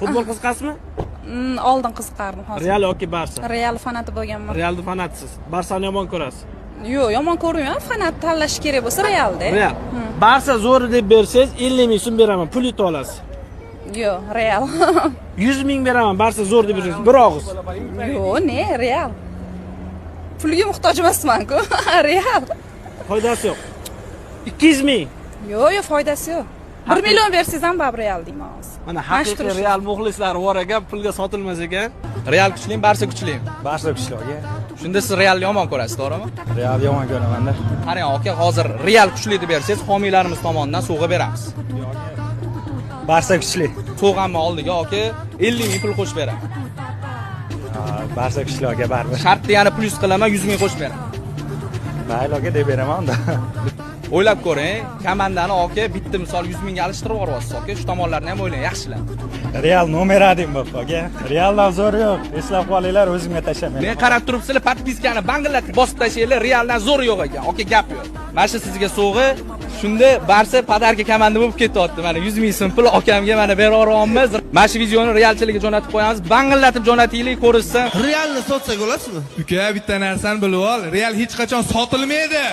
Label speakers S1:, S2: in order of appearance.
S1: Futbol qiziqasizmi?
S2: Oldin qiziqardim hozir.
S1: Real yoki Barsa?
S2: Real fanati bo'lganman.
S1: Realni fanatsiz. Barsani yomon ko'rasiz.
S2: Yo'q, yomon ko'rmayman. Fanat tanlash kerak bo'lsa Realda.
S1: Real. Barsa zo'ri deb bersangiz 50 ming so'm beraman, pul yutib olasiz.
S2: Yo'q, Real.
S1: 100 ming beraman, Barsa zo'r deb bersangiz, bir og'iz.
S2: Yo'q, ne, Real. Pulga muhtoj emasman-ku. Real.
S1: Foydasi yo'q. 200 ming.
S2: Yo'q, foydasi yo'q. 1 million bersangiz ham bab Real deyman hozir.
S1: Mana haqiqiy Real muxlislari bor ekan, pulga sotilmas ekan.
S3: Real kuchlimi, Barsa kuchlimi?
S4: Barsa kuchli aka.
S3: Shunda siz Realni yomon ko'rasiz, to'g'rimi?
S4: Real yomon ko'raman-da.
S3: Qarang aka, hozir Real kuchli deb bersangiz, homiylarimiz tomonidan sovg'a beramiz.
S4: Barsa kuchli.
S3: Sovg'anma oldiga aka 50 ming pul qo'shib beraman.
S4: Barsa kuchli aka, baribir.
S3: Shartni yana plus qilaman, 100 ming qo'shib beraman.
S4: Mayli aka deb beraman unda.
S3: O'ylab ko'ring, komandani aka bitta misol 100 mingga alishtirib yuboryapsiz aka, shu tomonlarni ham o'ylang, yaxshilar.
S4: Real nomer 1 bo'p aka. Realdan zo'r yo'q. Eslab qolinglar, o'zimga tashlamayman.
S3: Men qarab turibsizlar, podpiskani bangillatib bosib tashlaylar, Realdan zo'r yo'q ekan. Aka, gap yo'q. Mana shu sizga sovg'a. Shunda Barsa podarka komanda bo'lib ketyapti. Mana 100 ming so'm pul akamga mana berib yuboramiz. Mana shu videoni Realchilarga jo'natib qo'yamiz. Bangillatib jo'natinglar, ko'rishsin.
S5: Realni sotsak olasizmi?
S6: Uka, bitta narsani bilib ol, Real hech qachon sotilmaydi.